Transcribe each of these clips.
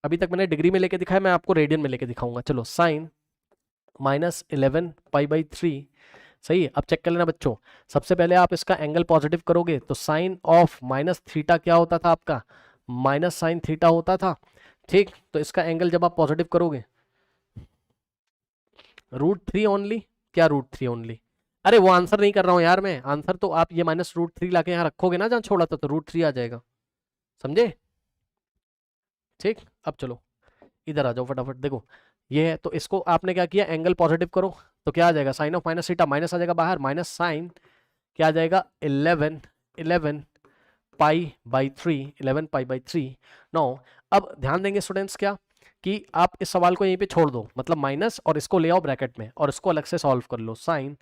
अभी तक मैंने डिग्री में लेके दिखाया, मैं आपको रेडियन में लेके दिखाऊंगा। चलो साइन -11 पाई/3, सही है। अब चेक कर लेना बच्चों, सबसे पहले आप इसका एंगल पॉजिटिव करोगे तो साइन ऑफ माइनस थीटा क्या होता था आपका, माइनस साइन थीटा होता था, ठीक। तो इसका एंगल जब आप पॉजिटिव करोगे √3 ओनली, क्या √3 ओनली, अरे वो आंसर नहीं कर रहा हूं यार मैं, आंसर तो आप ये -√3 लाके यहाँ रखोगे ना जहां छोड़ा था, तो √3 आ जाएगा, समझे, ठीक। अब चलो इधर आ जाओ फटाफट, देखो ये है, तो इसको आपने क्या किया, एंगल पॉजिटिव करो, तो क्या आ जाएगा, sine of minus theta, minus आ जाएगा बाहर, माइनस साइन क्या आ जाएगा, 11 पाई/3। नो, अब ध्यान देंगे स्टूडेंट्स क्या, कि आप इस सवाल को यहीं पे छोड़ दो, मतलब माइनस, और इसको ले आओ ब्रैकेट में और इसको अलग से सॉल्व कर लो, साइन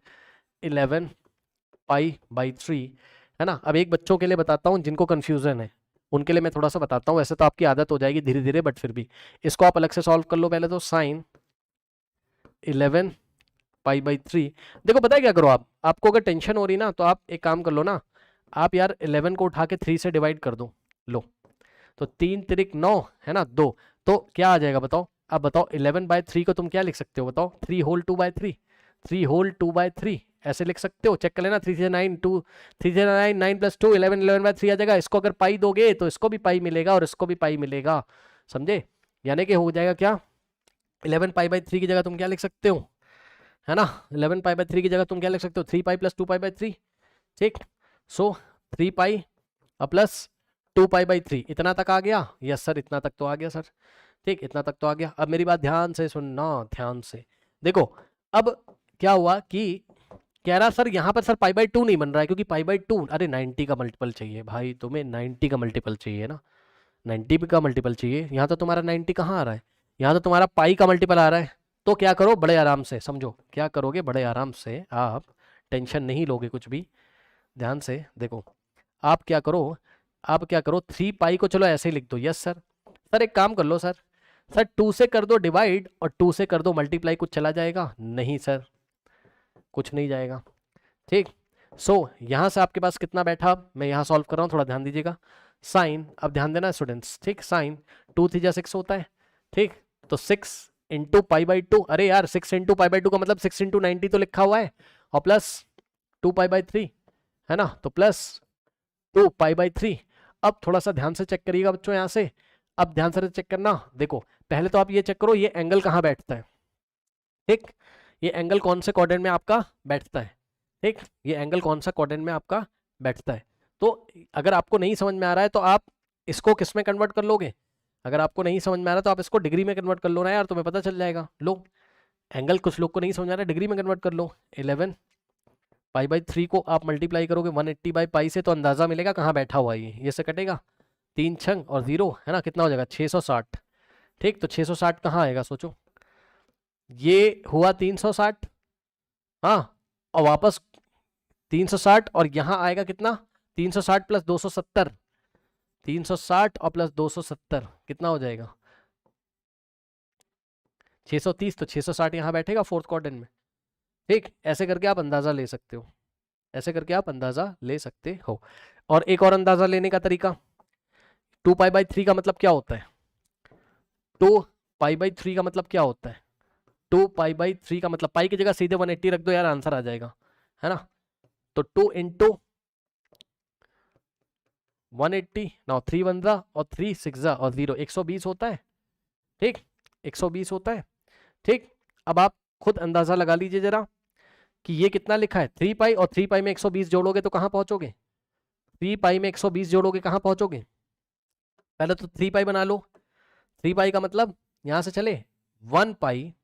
11 पाई/3, है ना। अब एक बच्चों के लिए बताता हूँ जिनको कंफ्यूजन है, उनके लिए मैं थोड़ा सा बताता हूँ, वैसे तो आपकी आदत हो जाएगी धीरे धीरे, बट फिर भी इसको आप अलग से सॉल्व कर लो पहले, तो साइन 11 पाई/3, देखो पता है क्या करो, आप आपको अगर टेंशन हो रही ना, तो आप एक काम कर लो ना, आप यार 11 को उठा के 3 से डिवाइड कर दो, लो, तो 3×3 = 9 है ना, 2, तो क्या आ जाएगा बताओ, अब बताओ 11/3 को तुम क्या लिख सकते हो बताओ, 3 होल 2/3, 3 होल 2/3 ऐसे लिख सकते हो, चेक कर लेना, 3 से 9 2, 3 से 9 9 + 2 11, 11/3 आ जाएगा। इसको अगर पाई दोगे तो इसको भी पाई मिलेगा और इसको भी पाई मिलेगा, समझे, यानी कि हो जाएगा क्या, 11 पाई/3 की जगह तुम क्या लिख सकते हो, है ना, 11 पाई/3 की जगह तुम क्या लिख सकते हो, 3 पाई + 2 पाई/3, ठीक। सो 3 पाई प्लस 2 पाई/3, इतना तक आ गया, यस सर इतना तक तो आ गया सर, ठीक, इतना तक तो आ गया। अब मेरी बात ध्यान से सुनना, ध्यान से देखो, अब क्या हुआ कि कह रहा सर यहाँ पर सर पाई/2 नहीं बन रहा है, क्योंकि पाई/2, अरे 90 का मल्टीपल चाहिए भाई, तुम्हें 90 का मल्टीपल चाहिए ना, 90 का मल्टीपल चाहिए, यहाँ तो तुम्हारा 90 कहाँ आ रहा है, यहाँ तो तुम्हारा पाई का मल्टीपल आ रहा है। तो क्या करो, बड़े आराम से समझो, क्या करोगे, बड़े आराम से आप टेंशन नहीं लोगे कुछ भी, ध्यान से देखो, आप क्या करो, आप क्या करो, 3 पाई को चलो ऐसे ही लिख दो, यस सर, सर एक काम कर लो सर, सर 2 से कर दो डिवाइड और 2 से कर दो मल्टीप्लाई, कुछ चला जाएगा, नहीं सर कुछ नहीं जाएगा, ठीक। सो यहाँ से आपके पास कितना बैठा, मैं यहाँ सॉल्व कर रहा हूँ, थोड़ा ध्यान दीजिएगा, साइन, अब ध्यान देना स्टूडेंट्स, ठीक, साइन 2×3 = 6 होता है, ठीक, तो 6 × पाई/2, अरे यार 6 × पाई/2 का मतलब 6 × 90 तो लिखा हुआ है, और प्लस 2 पाई/3, है ना, तो प्लस 2 पाई/3। अब थोड़ा सा ध्यान से चेक करिएगा बच्चों यहाँ से, अब ध्यान से चेक करना, देखो पहले तो आप ये चेक करो ये एंगल कहाँ बैठता है, ठीक, ये एंगल कौन से क्वाड्रेंट में आपका बैठता है, ठीक, ये एंगल कौन सा क्वाड्रेंट में आपका बैठता है। तो अगर आपको नहीं समझ में आ रहा है तो आप इसको किस में कन्वर्ट कर लोगे, अगर आपको नहीं समझ में आ रहा है तो आप इसको डिग्री में कन्वर्ट कर लो ना यार, तुम्हें पता चल जाएगा, लो एंगल, कुछ लोग को नहीं समझ आ रहा है, डिग्री में कन्वर्ट कर लो, 11 पाई/3 को आप मल्टीप्लाई करोगे 180/पाई से, तो अंदाजा मिलेगा कहाँ बैठा हुआ है ये से कटेगा, 3 छंग और 0, है ना, कितना हो जाएगा 660, ठीक, तो 660 कहाँ आएगा सोचो, ये हुआ 360, हाँ, और वापस 360, और यहाँ आएगा कितना, 360 + 270, 360 और प्लस 270 कितना हो जाएगा 630, तो 660 यहाँ बैठेगा फोर्थ क्वाड्रेंट में, ठीक, ऐसे करके आप अंदाजा ले सकते हो, ऐसे करके आप अंदाजा ले सकते हो। और एक और अंदाजा लेने का तरीका, 2 पाई/3 का मतलब क्या होता है, 2 पाई/3 का मतलब क्या होता है, 2 पाई/3 का मतलब, पाई की जगह सीधे 180 रख दो यार, आंसर आ जाएगा, है ना, तो 2 × 180, नाउ 3 1 जा और 3 6 जा और 0 120 होता है, ठीक, 120 होता है, ठीक। अब आप खुद अंदाजा लगा लीजिए जरा कि ये कितना लिखा है, 3 पाई, और 3 पाई में 120 जोड़ोगे तो कहां पहुंचोगे, 3 पाई में 120 जोड़ोगे कहां पहुंचोगे, पहले तो 3 पाई बना लो, 3 पाई का मतलब यहां से चले 1 पाई,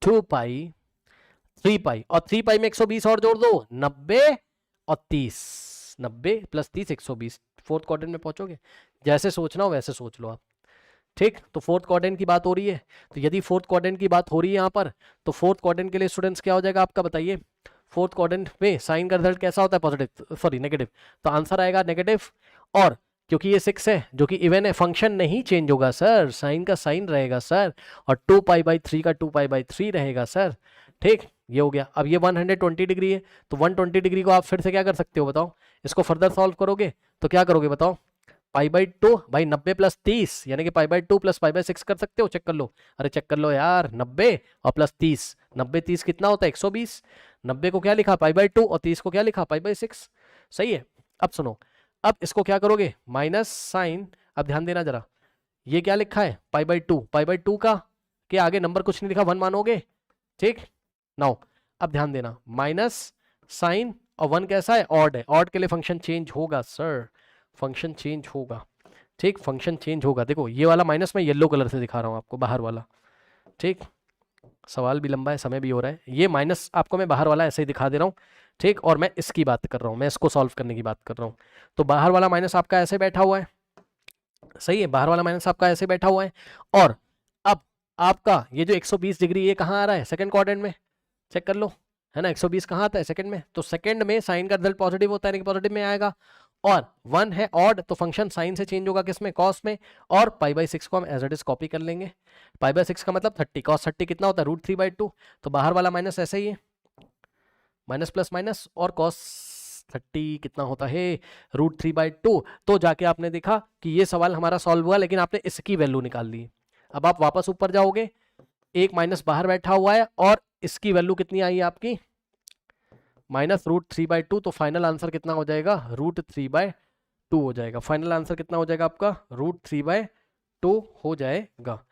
2 पाई, 3 पाई, और 3 पाई में 120 और जोड़ दो 90 और 30, 90 + 30 120, फोर्थ क्वाड्रेंट में पहुंचोगे, जैसे सोचना हो वैसे सोच लो आप, ठीक। तो फोर्थ क्वाड्रेंट की बात हो रही है, तो यदि फोर्थ क्वाड्रेंट की बात हो रही है यहाँ पर, तो फोर्थ क्वाड्रेंट के लिए स्टूडेंट्स क्या हो जाएगा आपका बताइए, फोर्थ क्वाड्रेंट में साइन का रिजल्ट कैसा होता है, पॉजिटिव, सॉरी नेगेटिव, तो आंसर आएगा नेगेटिव, और क्योंकि ये 6 है जो कि इवन है, फंक्शन नहीं चेंज होगा सर, साइन का साइन रहेगा सर, और 2 पाई/3 का 2 पाई/3 रहेगा सर, ठीक, ये हो गया। अब ये 120 डिग्री है, तो 120 डिग्री को आप फिर से क्या कर सकते हो बताओ, इसको फर्दर सॉल्व करोगे तो क्या करोगे बताओ, पाई बाई 2 भाई 90 प्लस 30 यानी कि pi by 2 plus pi by 6 कर सकते हो, चेक कर लो। अरे चेक कर लो यार, 90 और प्लस 30, 90 30 कितना होता है 120। 90 को क्या लिखा पाई बाई 2 और 30 को क्या लिखा पाई बाई 6। सही है। अब सुनो, अब इसको क्या करोगे माइनस साइन, अब ध्यान देना जरा, ये क्या लिखा है पाई बाई 2, पाई बाई 2 का के आगे नंबर कुछ नहीं लिखा, 1 मानोगे, ठीक। नाउ अब ध्यान देना, माइनस साइन और 1 कैसा है ऑड है, ऑड के लिए फंक्शन चेंज होगा सर, फंक्शन चेंज होगा, ठीक, फंक्शन चेंज होगा। देखो ये वाला माइनस मैं येलो कलर से दिखा रहा हूं आपको, बाहर वाला, ठीक। सवाल भी लंबा है, समय भी हो रहा है, ये माइनस आपको मैं बाहर वाला ऐसे ही दिखा दे रहा हूँ, ठीक। और मैं इसकी बात कर रहा हूँ, मैं इसको सॉल्व करने की बात कर रहा हूँ। तो बाहर वाला माइनस आपका ऐसे बैठा हुआ है, सही है, बाहर वाला माइनस आपका ऐसे बैठा हुआ है। और अब आपका ये जो 120 डिग्री ये कहाँ आ रहा है सेकंड क्वाड्रेंट में, चेक कर लो, है ना। 120 कहाँ आता है सेकंड में, तो सेकंड में साइन का रिजल्ट पॉजिटिव होता है, यानी कि पॉजिटिव में आएगा। और 1 है ऑड, तो फंक्शन साइन से चेंज होगा किसमें, कॉस में। और पाई बाई 6 को हम एज इट इज कॉपी कर लेंगे, पाई बाई 6 का मतलब 30, कॉस 30 कितना होता है √3/2। तो बाहर वाला माइनस ऐसे ही है, माइनस प्लस माइनस, और कॉस 30 कितना होता है √3/2। तो जाके आपने देखा कि ये सवाल हमारा सॉल्व हुआ, लेकिन आपने इसकी वैल्यू निकाल ली। अब आप वापस ऊपर जाओगे, एक माइनस बाहर बैठा हुआ है और इसकी वैल्यू कितनी आई है आपकी -√3/2। तो फाइनल आंसर कितना हो जाएगा √3/2 हो जाएगा। फाइनल आंसर कितना हो जाएगा आपका √3/2 हो जाएगा।